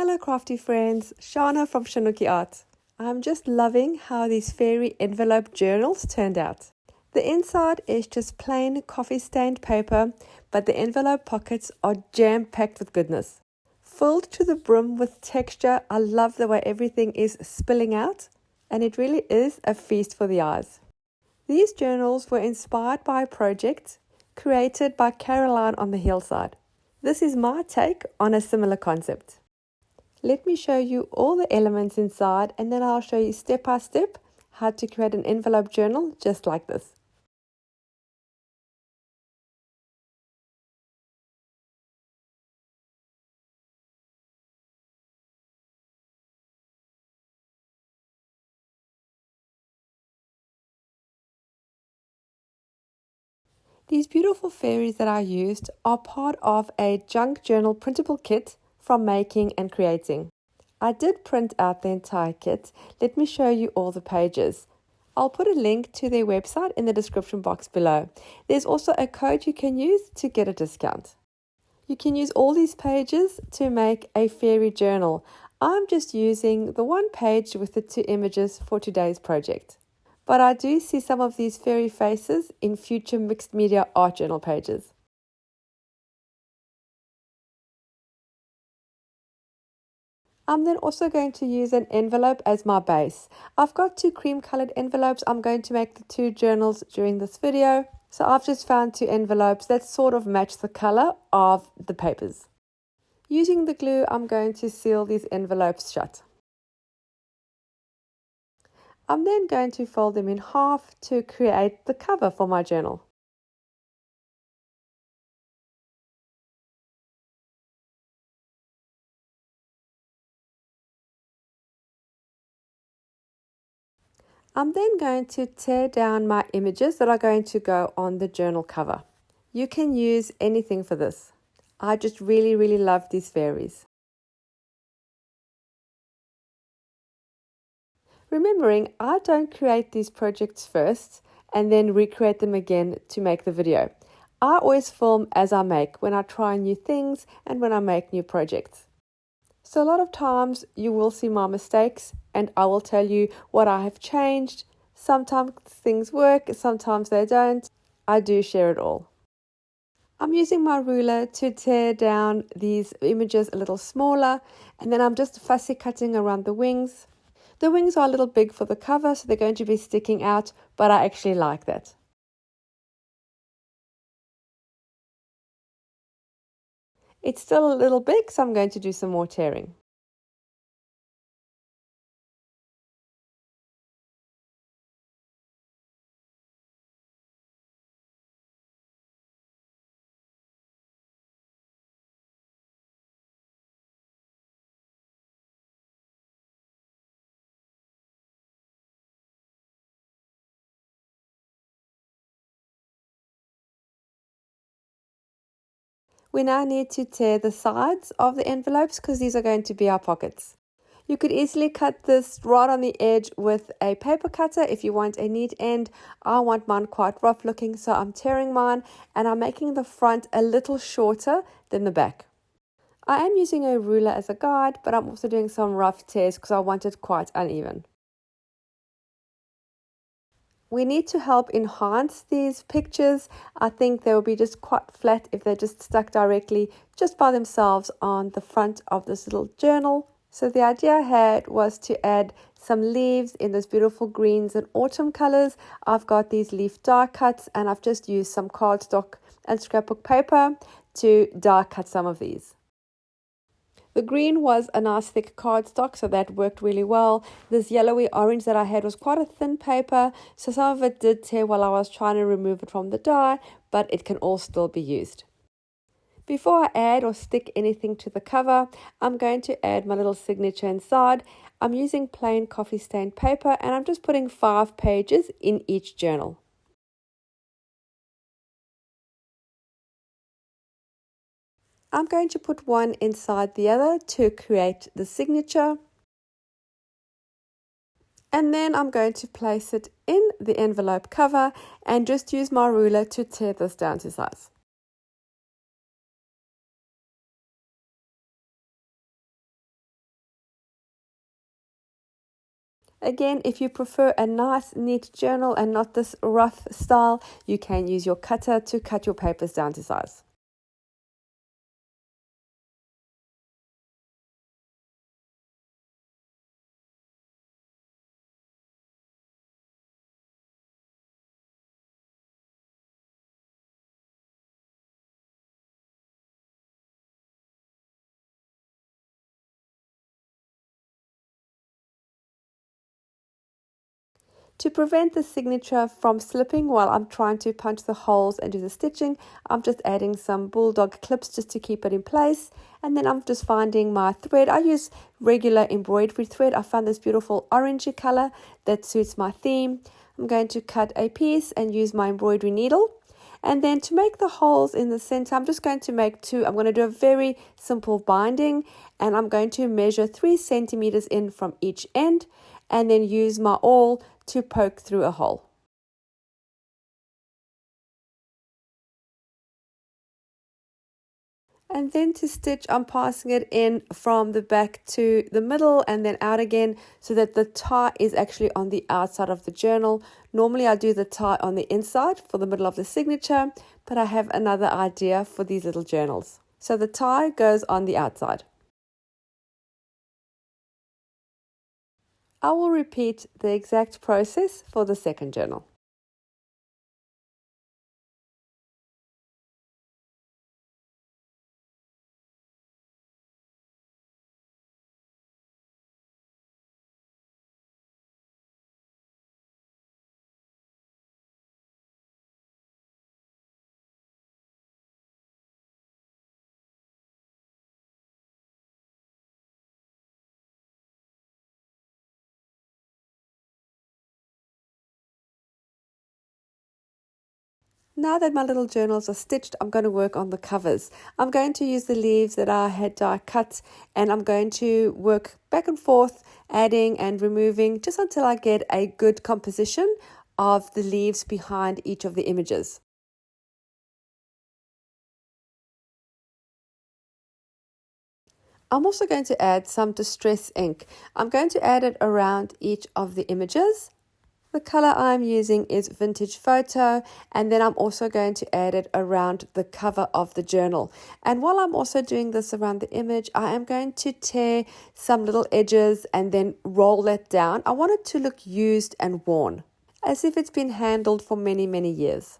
Hello crafty friends, Shana from ShanoukiArt. I'm just loving how these fairy envelope journals turned out. The inside is just plain coffee stained paper, but the envelope pockets are jam-packed with goodness. Filled to the brim with texture, I love the way everything is spilling out, and it really is a feast for the eyes. These journals were inspired by a project created by Caroline on the hillside. This is my take on a similar concept. Let me show you all the elements inside, and then I'll show you step by step how to create an envelope journal just like this. These beautiful fairies that I used are part of a junk journal printable kit from Making and Creating. I did print out the entire kit. Let me show you all the pages. I'll put a link to their website in the description box below. There's also a code you can use to get a discount. You can use all these pages to make a fairy journal. I'm just using the one page with the 2 images for today's project. But I do see some of these fairy faces in future mixed media art journal pages. I'm then also going to use an envelope as my base. I've got 2 cream colored envelopes. I'm going to make the 2 journals during this video. So I've just found 2 envelopes that sort of match the color of the papers. Using the glue, I'm going to seal these envelopes shut. I'm then going to fold them in half to create the cover for my journal. I'm then going to tear down my images that are going to go on the journal cover. You can use anything for this. I just really love these fairies. Remembering, I don't create these projects first and then recreate them again to make the video. I always film as I make, when I try new things and when I make new projects. So a lot of times you will see my mistakes and I will tell you what I have changed. Sometimes things work, sometimes they don't. I do share it all. I'm using my ruler to tear down these images a little smaller, and then I'm just fussy cutting around the wings. The wings are a little big for the cover, so they're going to be sticking out, but I actually like that. It's still a little big, so I'm going to do some more tearing. We now need to tear the sides of the envelopes because these are going to be our pockets. You could easily cut this right on the edge with a paper cutter if you want a neat end. I want mine quite rough looking, so I'm tearing mine and I'm making the front a little shorter than the back. I am using a ruler as a guide, but I'm also doing some rough tears because I want it quite uneven. We need to help enhance these pictures. I think they will be just quite flat if they're just stuck directly just by themselves on the front of this little journal. So the idea I had was to add some leaves in those beautiful greens and autumn colors. I've got these leaf die cuts and I've just used some cardstock and scrapbook paper to die cut some of these. The green was a nice thick cardstock, so that worked really well. This yellowy orange that I had was quite a thin paper, so some of it did tear while I was trying to remove it from the die, but it can all still be used. Before I add or stick anything to the cover, I'm going to add my little signature inside. I'm using plain coffee stained paper and I'm just putting 5 pages in each journal. I'm going to put one inside the other to create the signature. And then I'm going to place it in the envelope cover and just use my ruler to tear this down to size. Again, if you prefer a nice, neat journal and not this rough style, you can use your cutter to cut your papers down to size. To prevent the signature from slipping while I'm trying to punch the holes and do the stitching, I'm just adding some bulldog clips just to keep it in place. And then I'm just finding my thread. I use regular embroidery thread. I found this beautiful orangey color that suits my theme. I'm going to cut a piece and use my embroidery needle. And then to make the holes in the center, I'm just going to make two. I'm going to do a very simple binding, and I'm going to measure 3 centimeters in from each end and then use my awl to poke through a hole. And then to stitch, I'm passing it in from the back to the middle and then out again so that the tie is actually on the outside of the journal. Normally I do the tie on the inside for the middle of the signature, but I have another idea for these little journals. So the tie goes on the outside. I will repeat the exact process for the second journal. Now that my little journals are stitched, I'm going to work on the covers. I'm going to use the leaves that I had die cut, and I'm going to work back and forth, adding and removing just until I get a good composition of the leaves behind each of the images. I'm also going to add some distress ink. I'm going to add it around each of the images. The color I'm using is Vintage Photo, and then I'm also going to add it around the cover of the journal. And while I'm also doing this around the image, I am going to tear some little edges and then roll that down. I want it to look used and worn, as if it's been handled for many, many years.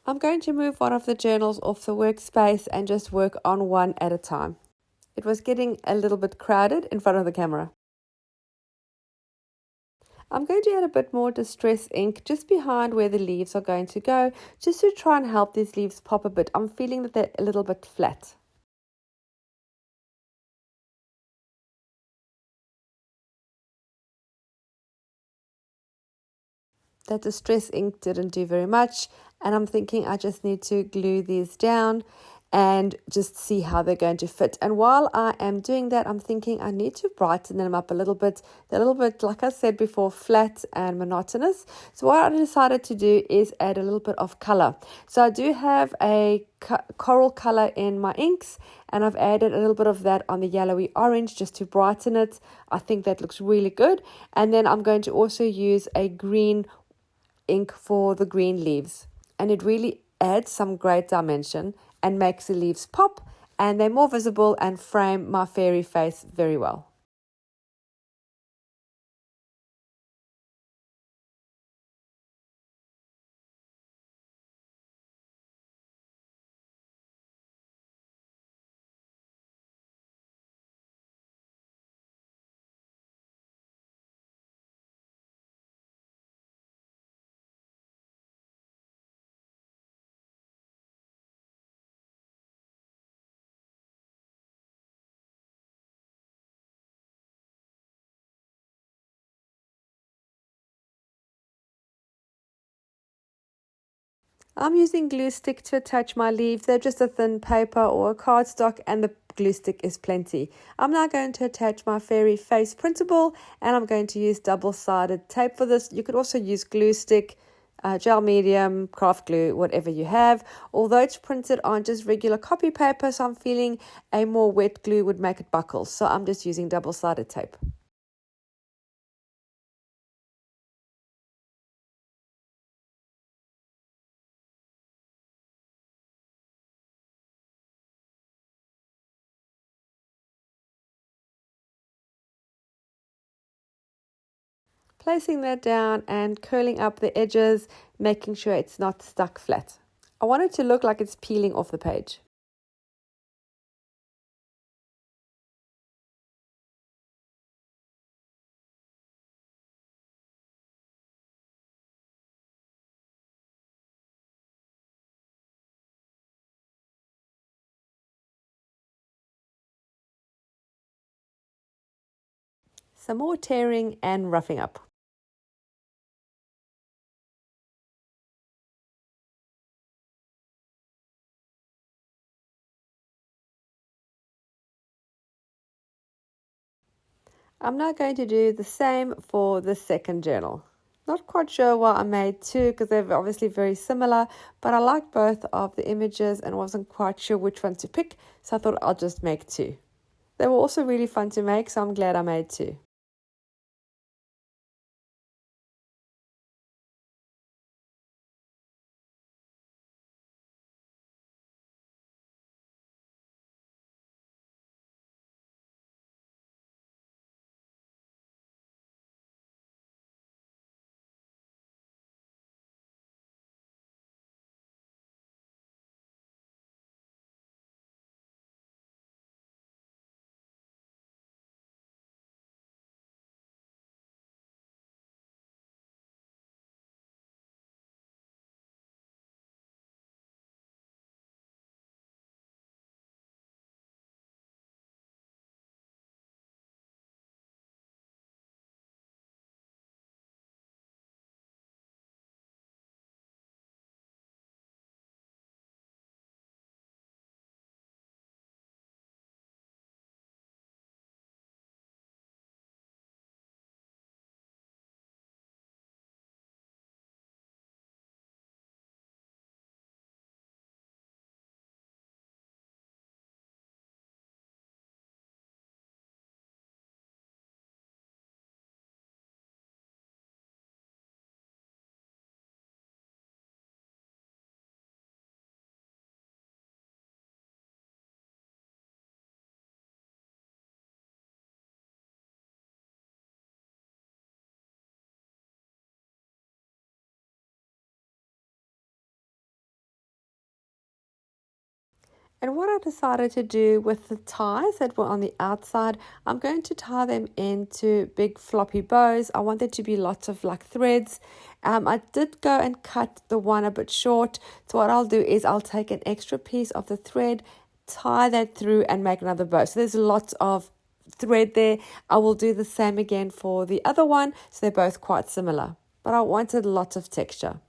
I'm going to move one of the journals off the workspace and just work on one at a time. It was getting a little bit crowded in front of the camera. I'm going to add a bit more distress ink just behind where the leaves are going to go, just to try and help these leaves pop a bit. I'm feeling that they're a little bit flat. That distress ink didn't do very much, and I'm thinking I just need to glue these down. and just see how they're going to fit. And while I am doing that, I'm thinking I need to brighten them up a little bit. They're a little bit, like I said before, flat and monotonous. So what I decided to do is add a little bit of color. So I do have a coral color in my inks, and I've added a little bit of that on the yellowy orange just to brighten it. I think that looks really good. And then I'm going to also use a green ink for the green leaves, and it really adds some great dimension and makes the leaves pop, and they're more visible and frame my fairy face very well. I'm using glue stick to attach my leaves. They're just a thin paper or a cardstock, and the glue stick is plenty. I'm now going to attach my fairy face printable, and I'm going to use double-sided tape for this. You could also use glue stick, gel medium, craft glue, whatever you have. Although it's printed on just regular copy paper, so I'm feeling a more wet glue would make it buckle. So I'm just using double-sided tape. Placing that down and curling up the edges, making sure it's not stuck flat. I want it to look like it's peeling off the page. Some more tearing and roughing up. I'm now going to do the same for the second journal. Not quite sure why I made two, because they're obviously very similar, but I liked both of the images and wasn't quite sure which one to pick, so I thought I'll just make two. They were also really fun to make, so I'm glad I made two. And what I decided to do with the ties that were on the outside, I'm going to tie them into big floppy bows. I want there to be lots of like threads. I did go and cut the one a bit short. So what I'll do is I'll take an extra piece of the thread, tie that through and make another bow. So there's lots of thread there. I will do the same again for the other one. So they're both quite similar. But I wanted lots of texture.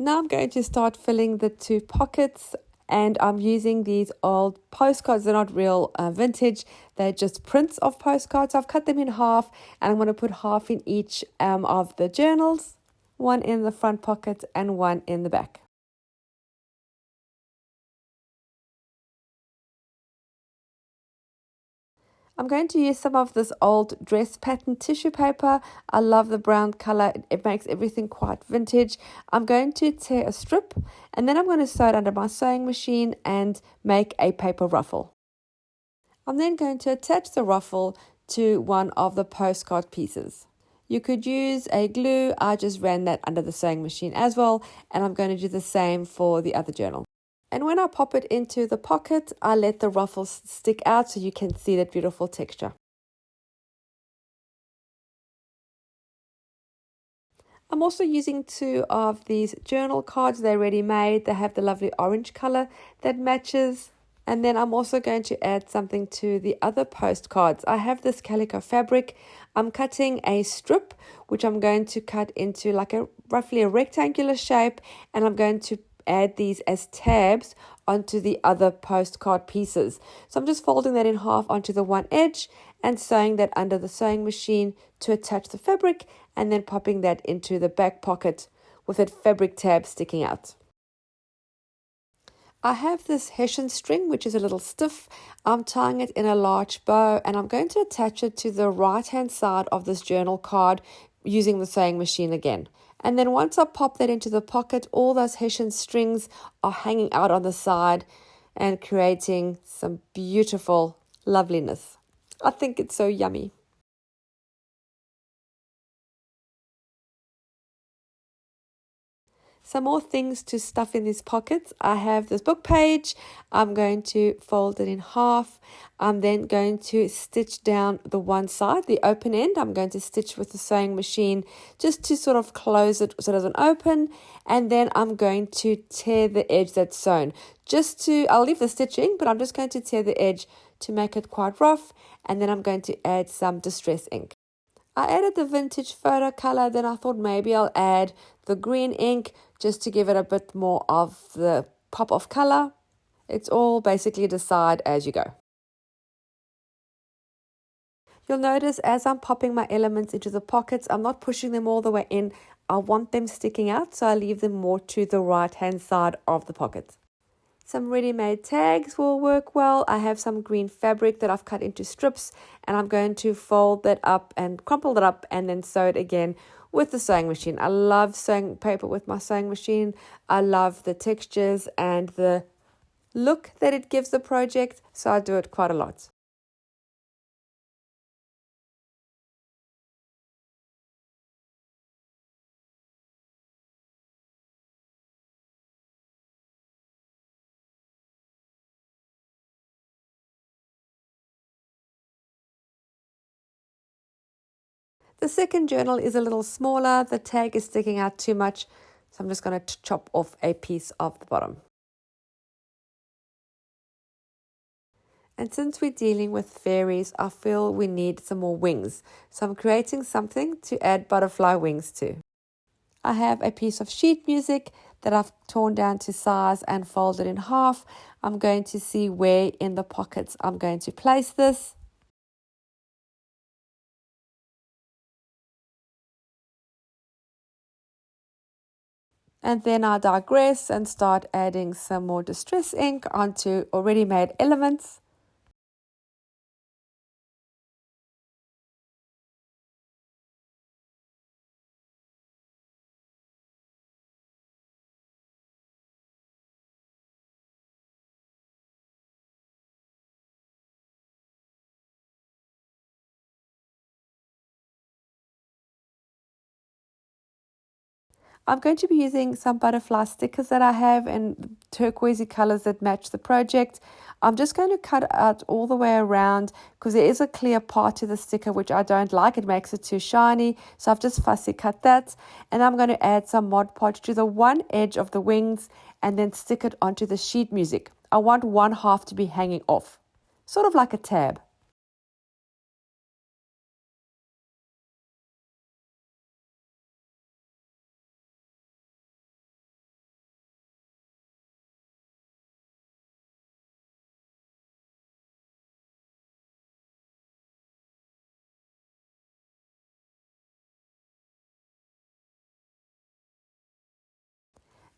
Now I'm going to start filling the two pockets, and I'm using these old postcards. They're not real vintage, they're just prints of postcards. I've cut them in half, and I'm going to put half in each of the journals, one in the front pocket and one in the back. I'm going to use some of this old dress pattern tissue paper. I love the brown color. It makes everything quite vintage. I'm going to tear a strip, and then I'm going to sew it under my sewing machine and make a paper ruffle. I'm then going to attach the ruffle to one of the postcard pieces. You could use a glue. I just ran that under the sewing machine as well, and I'm going to do the same for the other journal. And when I pop it into the pocket, I let the ruffles stick out so you can see that beautiful texture. I'm also using two of these journal cards. They're ready made. They have the lovely orange color that matches. And then I'm also going to add something to the other postcards. I have this calico fabric. I'm cutting a strip, which I'm going to cut into like roughly a rectangular shape, and I'm going to add these as tabs onto the other postcard pieces. So I'm just folding that in half onto the one edge and sewing that under the sewing machine to attach the fabric, and then popping that into the back pocket with that fabric tab sticking out. I have this Hessian string, which is a little stiff. I'm tying it in a large bow, and I'm going to attach it to the right hand side of this journal card using the sewing machine again. And then once I pop that into the pocket, all those Hessian strings are hanging out on the side and creating some beautiful loveliness. I think it's so yummy. Some more things to stuff in these pockets. I have this book page. I'm going to fold it in half. I'm then going to stitch down the one side, the open end. I'm going to stitch with the sewing machine just to sort of close it so it doesn't open. And then I'm going to tear the edge that's sewn. I'll leave the stitching, but I'm just going to tear the edge to make it quite rough. And then I'm going to add some distress ink. I added the vintage photo color, then I thought maybe I'll add the green ink just to give it a bit more of the pop of color. It's all basically decide as you go. You'll notice as I'm popping my elements into the pockets, I'm not pushing them all the way in. I want them sticking out, so I leave them more to the right hand side of the pocket. Some ready-made tags will work well. I have some green fabric that I've cut into strips, and I'm going to fold that up and crumple it up and then sew it again with the sewing machine. I love sewing paper with my sewing machine. I love the textures and the look that it gives the project, so I do it quite a lot. The second journal is a little smaller. The tag is sticking out too much, so I'm just going to chop off a piece of the bottom. And since we're dealing with fairies, I feel we need some more wings. So I'm creating something to add butterfly wings to. I have a piece of sheet music that I've torn down to size and folded in half. I'm going to see where in the pockets I'm going to place this. And then I digress and start adding some more distress ink onto already made elements. I'm going to be using some butterfly stickers that I have in turquoisey colors that match the project. I'm just going to cut out all the way around because there is a clear part to the sticker which I don't like. It makes it too shiny. So I've just fussy cut that. And I'm going to add some Mod Podge to the one edge of the wings and then stick it onto the sheet music. I want one half to be hanging off, sort of like a tab.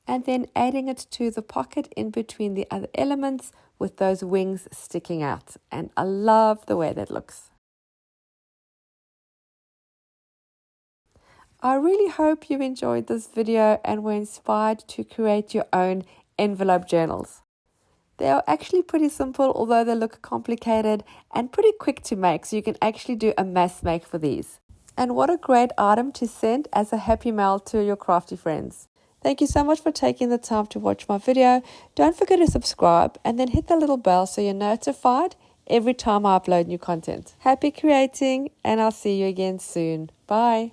and then adding it to the pocket in between the other elements with those wings sticking out. And I love the way that looks. I really hope you enjoyed this video and were inspired to create your own envelope journals. They are actually pretty simple, although they look complicated, and pretty quick to make, so you can actually do a mass make for these. And what a great item to send as a happy mail to your crafty friends. Thank you so much for taking the time to watch my video. Don't forget to subscribe and then hit the little bell so you're notified every time I upload new content. Happy creating, and I'll see you again soon. Bye.